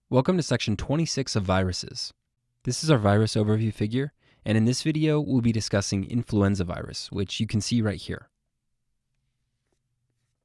Welcome to section 26 of viruses. This is our virus overview figure, and in this video we'll be discussing influenza virus, which you can see right here.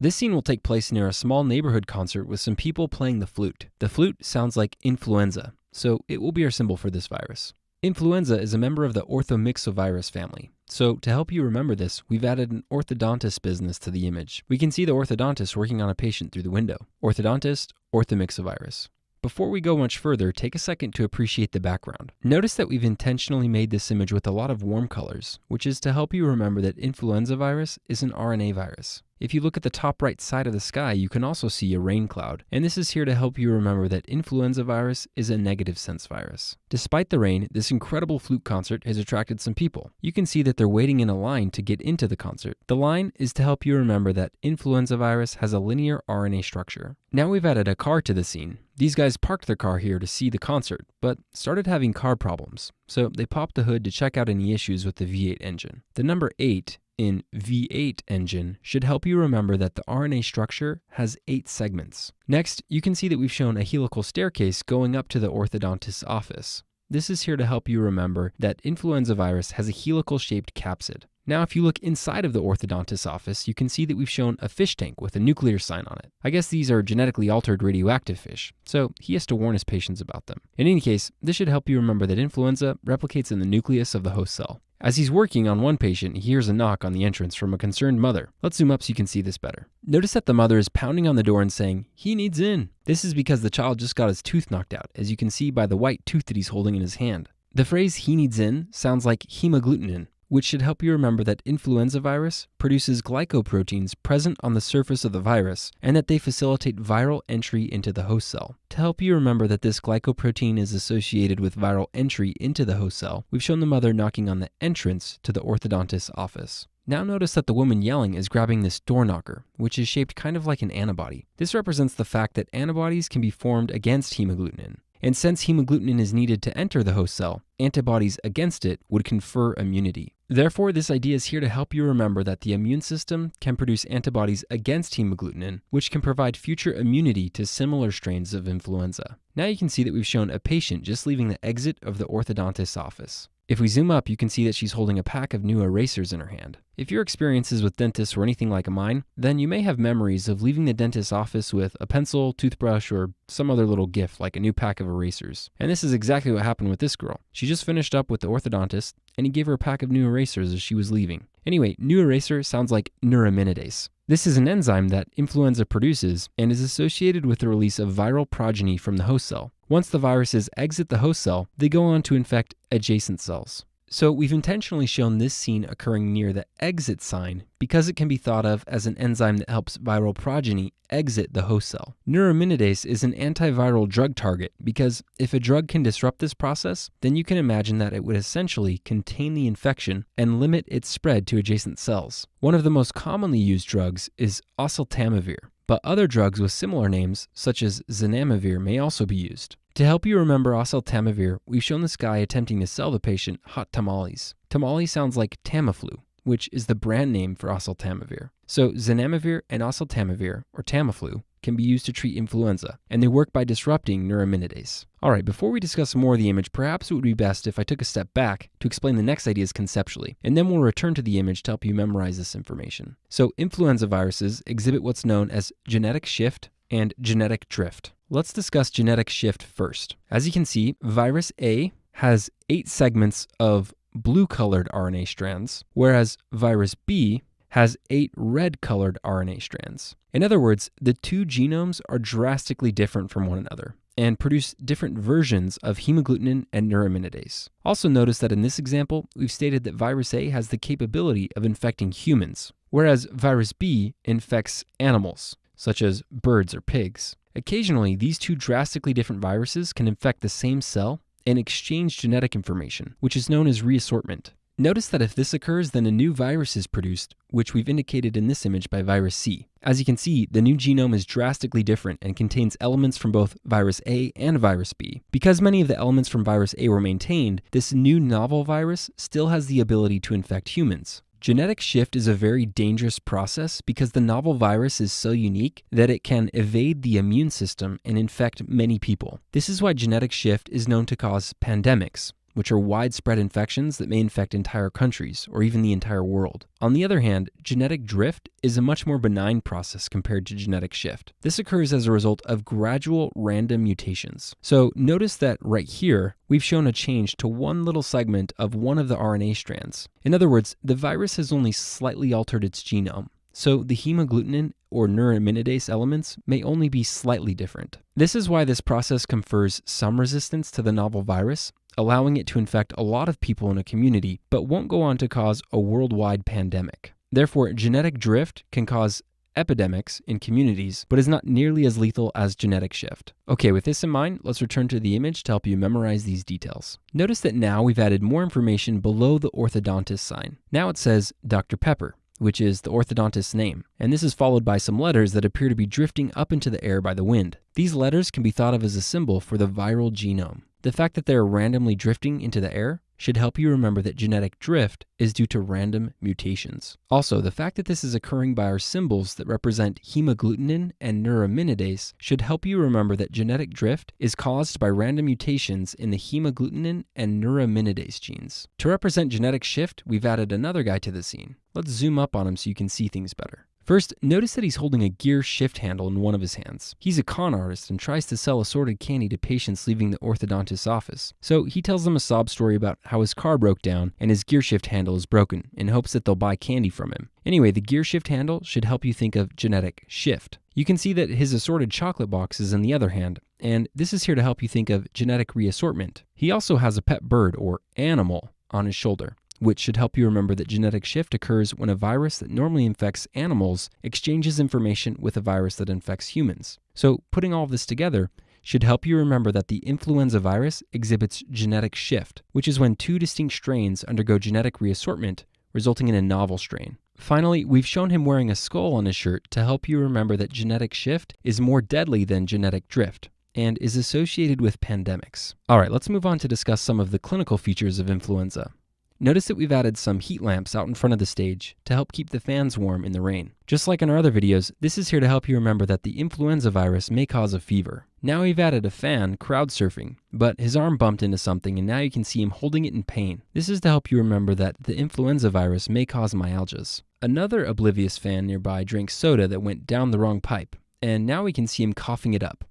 This scene will take place near a small neighborhood concert with some people playing the flute. The flute sounds like influenza, so it will be our symbol for this virus. Influenza is a member of the orthomyxovirus family. So to help you remember this, we've added an orthodontist business to the image. We can see the orthodontist working on a patient through the window. Orthodontist, orthomyxovirus. Before we go much further, take a second to appreciate the background. Notice that we've intentionally made this image with a lot of warm colors, which is to help you remember that influenza virus is an RNA virus. If you look at the top right side of the sky, you can also see a rain cloud, and this is here to help you remember that influenza virus is a negative sense virus. Despite the rain, this incredible flute concert has attracted some people. You can see that they're waiting in a line to get into the concert. The line is to help you remember that influenza virus has a linear RNA structure. Now we've added a car to the scene. These guys parked their car here to see the concert, but started having car problems, so they popped the hood to check out any issues with the V8 engine. The number 8 in V8 engine should help you remember that the RNA structure has 8 segments. Next, you can see that we've shown a helical staircase going up to the orthodontist's office. This is here to help you remember that influenza virus has a helical-shaped capsid. Now, if you look inside of the orthodontist's office, you can see that we've shown a fish tank with a nuclear sign on it. I guess these are genetically altered radioactive fish, so he has to warn his patients about them. In any case, this should help you remember that influenza replicates in the nucleus of the host cell. As he's working on one patient, he hears a knock on the entrance from a concerned mother. Let's zoom up so you can see this better. Notice that the mother is pounding on the door and saying, "He needs in." This is because the child just got his tooth knocked out, as you can see by the white tooth that he's holding in his hand. The phrase "he needs in" sounds like hemagglutinin, which should help you remember that influenza virus produces glycoproteins present on the surface of the virus and that they facilitate viral entry into the host cell. To help you remember that this glycoprotein is associated with viral entry into the host cell, we've shown the mother knocking on the entrance to the orthodontist's office. Now notice that the woman yelling is grabbing this door knocker, which is shaped kind of like an antibody. This represents the fact that antibodies can be formed against hemagglutinin. And since hemagglutinin is needed to enter the host cell, antibodies against it would confer immunity. Therefore, this idea is here to help you remember that the immune system can produce antibodies against hemagglutinin, which can provide future immunity to similar strains of influenza. Now you can see that we've shown a patient just leaving the exit of the orthodontist's office. If we zoom up, you can see that she's holding a pack of new erasers in her hand. If your experiences with dentists were anything like mine, then you may have memories of leaving the dentist's office with a pencil, toothbrush, or some other little gift like a new pack of erasers. And this is exactly what happened with this girl. She just finished up with the orthodontist, and he gave her a pack of new erasers as she was leaving. Anyway, new eraser sounds like neuraminidase. This is an enzyme that influenza produces and is associated with the release of viral progeny from the host cell. Once the viruses exit the host cell, they go on to infect adjacent cells. So we've intentionally shown this scene occurring near the exit sign because it can be thought of as an enzyme that helps viral progeny exit the host cell. Neuraminidase is an antiviral drug target because if a drug can disrupt this process, then you can imagine that it would essentially contain the infection and limit its spread to adjacent cells. One of the most commonly used drugs is oseltamivir, but other drugs with similar names, such as zanamivir, may also be used. To help you remember oseltamivir, we've shown this guy attempting to sell the patient hot tamales. Tamale sounds like Tamiflu, which is the brand name for oseltamivir. So zanamivir and oseltamivir, or Tamiflu, can be used to treat influenza, and they work by disrupting neuraminidase. Alright, before we discuss more of the image, perhaps it would be best if I took a step back to explain the next ideas conceptually, and then we'll return to the image to help you memorize this information. So influenza viruses exhibit what's known as genetic shift and genetic drift. Let's discuss genetic shift first. As you can see, virus A has 8 segments of blue-colored RNA strands, whereas virus B has 8 red-colored RNA strands. In other words, the two genomes are drastically different from one another and produce different versions of hemagglutinin and neuraminidase. Also notice that in this example, we've stated that virus A has the capability of infecting humans, whereas virus B infects animals, such as birds or pigs. Occasionally, these two drastically different viruses can infect the same cell and exchange genetic information, which is known as reassortment. Notice that if this occurs, then a new virus is produced, which we've indicated in this image by virus C. As you can see, the new genome is drastically different and contains elements from both virus A and virus B. Because many of the elements from virus A were maintained, this new novel virus still has the ability to infect humans. Genetic shift is a very dangerous process because the novel virus is so unique that it can evade the immune system and infect many people. This is why genetic shift is known to cause pandemics, which are widespread infections that may infect entire countries or even the entire world. On the other hand, genetic drift is a much more benign process compared to genetic shift. This occurs as a result of gradual random mutations. So notice that right here, we've shown a change to one little segment of one of the RNA strands. In other words, the virus has only slightly altered its genome. So the hemagglutinin or neuraminidase elements may only be slightly different. This is why this process confers some resistance to the novel virus, allowing it to infect a lot of people in a community, but won't go on to cause a worldwide pandemic. Therefore, genetic drift can cause epidemics in communities, but is not nearly as lethal as genetic shift. Okay, with this in mind, let's return to the image to help you memorize these details. Notice that now we've added more information below the orthodontist sign. Now it says Dr. Pepper, which is the orthodontist's name, and this is followed by some letters that appear to be drifting up into the air by the wind. These letters can be thought of as a symbol for the viral genome. The fact that they're randomly drifting into the air should help you remember that genetic drift is due to random mutations. Also, the fact that this is occurring by our symbols that represent hemagglutinin and neuraminidase should help you remember that genetic drift is caused by random mutations in the hemagglutinin and neuraminidase genes. To represent genetic shift, we've added another guy to the scene. Let's zoom up on him so you can see things better. First, notice that he's holding a gear shift handle in one of his hands. He's a con artist and tries to sell assorted candy to patients leaving the orthodontist's office. So he tells them a sob story about how his car broke down and his gear shift handle is broken in hopes that they'll buy candy from him. Anyway, the gear shift handle should help you think of genetic shift. You can see that his assorted chocolate box is in the other hand, and this is here to help you think of genetic reassortment. He also has a pet bird or animal on his shoulder, which should help you remember that genetic shift occurs when a virus that normally infects animals exchanges information with a virus that infects humans. So putting all of this together should help you remember that the influenza virus exhibits genetic shift, which is when two distinct strains undergo genetic reassortment, resulting in a novel strain. Finally, we've shown him wearing a skull on his shirt to help you remember that genetic shift is more deadly than genetic drift and is associated with pandemics. All right, let's move on to discuss some of the clinical features of influenza. Notice that we've added some heat lamps out in front of the stage to help keep the fans warm in the rain. Just like in our other videos, this is here to help you remember that the influenza virus may cause a fever. Now we've added a fan crowd surfing, but his arm bumped into something and now you can see him holding it in pain. This is to help you remember that the influenza virus may cause myalgias. Another oblivious fan nearby drank soda that went down the wrong pipe, and now we can see him coughing it up.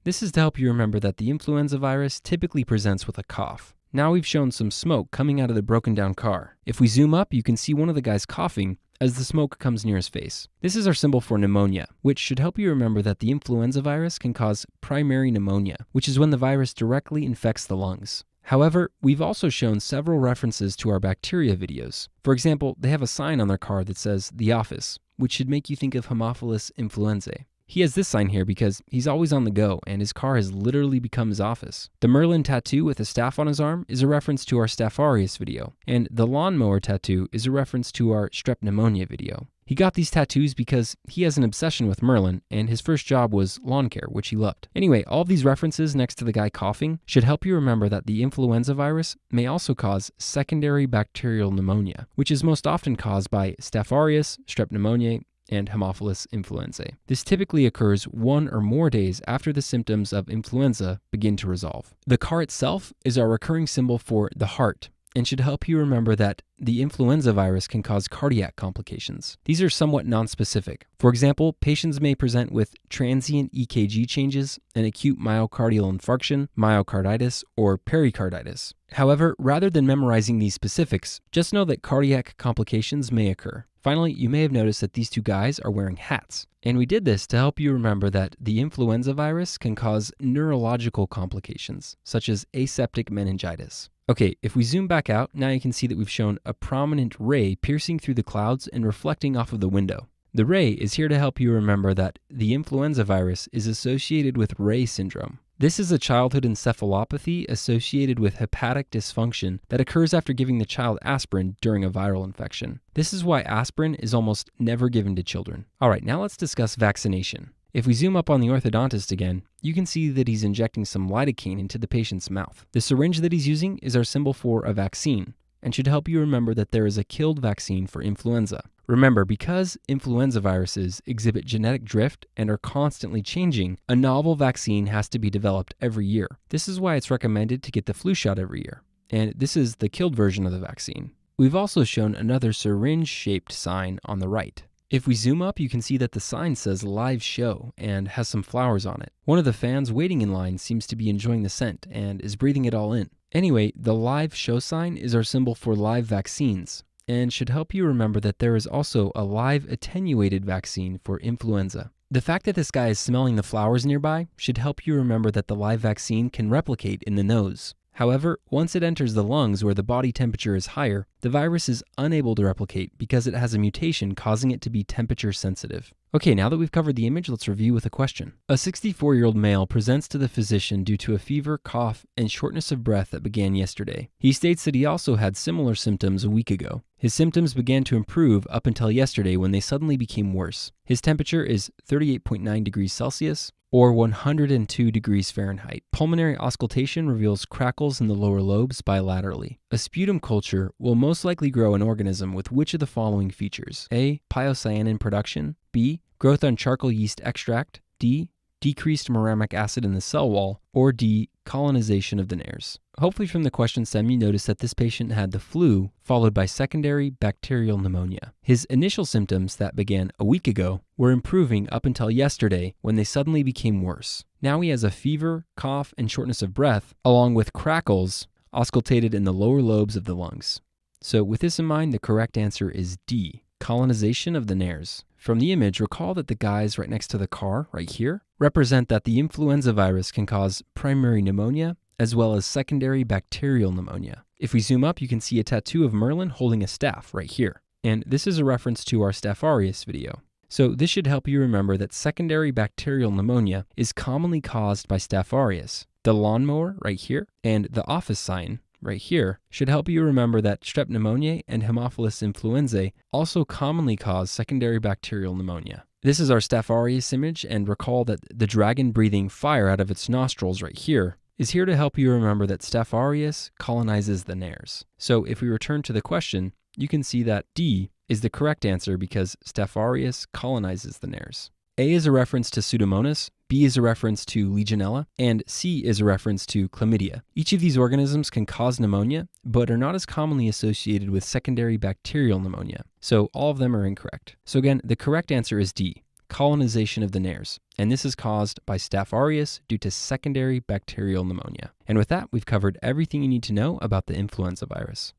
This is to help you remember that the influenza virus typically presents with a cough. Now we've shown some smoke coming out of the broken down car. If we zoom up, you can see one of the guys coughing as the smoke comes near his face. This is our symbol for pneumonia, which should help you remember that the influenza virus can cause primary pneumonia, which is when the virus directly infects the lungs. However, we've also shown several references to our bacteria videos. For example, they have a sign on their car that says The Office, which should make you think of Haemophilus influenzae. He has this sign here because he's always on the go and his car has literally become his office. The Merlin tattoo with a staff on his arm is a reference to our Staph aureus video, and the lawnmower tattoo is a reference to our strep pneumonia video. He got these tattoos because he has an obsession with Merlin, and his first job was lawn care, which he loved. Anyway, all of these references next to the guy coughing should help you remember that the influenza virus may also cause secondary bacterial pneumonia, which is most often caused by Staph aureus, strep pneumoniae, and Haemophilus influenzae. This typically occurs 1 or more days after the symptoms of influenza begin to resolve. The CAR itself is our recurring symbol for the heart and should help you remember that the influenza virus can cause cardiac complications. These are somewhat nonspecific. For example, patients may present with transient EKG changes, an acute myocardial infarction, myocarditis, or pericarditis. However, rather than memorizing these specifics, just know that cardiac complications may occur. Finally, you may have noticed that these two guys are wearing hats. And we did this to help you remember that the influenza virus can cause neurological complications, such as aseptic meningitis. Okay, if we zoom back out, now you can see that we've shown a prominent ray piercing through the clouds and reflecting off of the window. The ray is here to help you remember that the influenza virus is associated with Ray syndrome. This is a childhood encephalopathy associated with hepatic dysfunction that occurs after giving the child aspirin during a viral infection. This is why aspirin is almost never given to children. All right, now let's discuss vaccination. If we zoom up on the orthodontist again, you can see that he's injecting some lidocaine into the patient's mouth. The syringe that he's using is our symbol for a vaccine, and should help you remember that there is a killed vaccine for influenza. Remember, because influenza viruses exhibit genetic drift and are constantly changing, a novel vaccine has to be developed every year. This is why it's recommended to get the flu shot every year. And this is the killed version of the vaccine. We've also shown another syringe-shaped sign on the right. If we zoom up, you can see that the sign says live show and has some flowers on it. One of the fans waiting in line seems to be enjoying the scent and is breathing it all in. Anyway, the live show sign is our symbol for live vaccines and should help you remember that there is also a live attenuated vaccine for influenza. The fact that this guy is smelling the flowers nearby should help you remember that the live vaccine can replicate in the nose. However, once it enters the lungs where the body temperature is higher, the virus is unable to replicate because it has a mutation causing it to be temperature sensitive. Okay, now that we've covered the image, let's review with a question. A 64-year-old male presents to the physician due to a fever, cough, and shortness of breath that began yesterday. He states that he also had similar symptoms a week ago. His symptoms began to improve up until yesterday when they suddenly became worse. His temperature is 38.9 degrees Celsius, or 102 degrees Fahrenheit. Pulmonary auscultation reveals crackles in the lower lobes bilaterally. A sputum culture will most likely grow an organism with which of the following features? A. Piocyanin production. B. Growth on charcoal yeast extract. D. Decreased muramic acid in the cell wall. Or D. Colonization of the nares. Hopefully from the question stem you notice that this patient had the flu followed by secondary bacterial pneumonia. His initial symptoms that began a week ago were improving up until yesterday when they suddenly became worse. Now he has a fever, cough, and shortness of breath along with crackles auscultated in the lower lobes of the lungs. So with this in mind, the correct answer is D. Colonization of the nares. From the image, recall that the guys right next to the car, right here, represent that the influenza virus can cause primary pneumonia as well as secondary bacterial pneumonia. If we zoom up, you can see a tattoo of Merlin holding a staff right here. And this is a reference to our Staph aureus video. So this should help you remember that secondary bacterial pneumonia is commonly caused by Staph aureus. The lawnmower right here and the office sign right here should help you remember that Strep pneumoniae and Haemophilus influenzae also commonly cause secondary bacterial pneumonia. This is our Staph aureus image, and recall that the dragon breathing fire out of its nostrils right here is here to help you remember that Staph aureus colonizes the nares. So if we return to the question, you can see that D is the correct answer because Staph aureus colonizes the nares. A is a reference to Pseudomonas, B is a reference to Legionella, and C is a reference to Chlamydia. Each of these organisms can cause pneumonia, but are not as commonly associated with secondary bacterial pneumonia. So all of them are incorrect. So again, the correct answer is D, colonization of the nares. And this is caused by Staph aureus due to secondary bacterial pneumonia. And with that, we've covered everything you need to know about the influenza virus.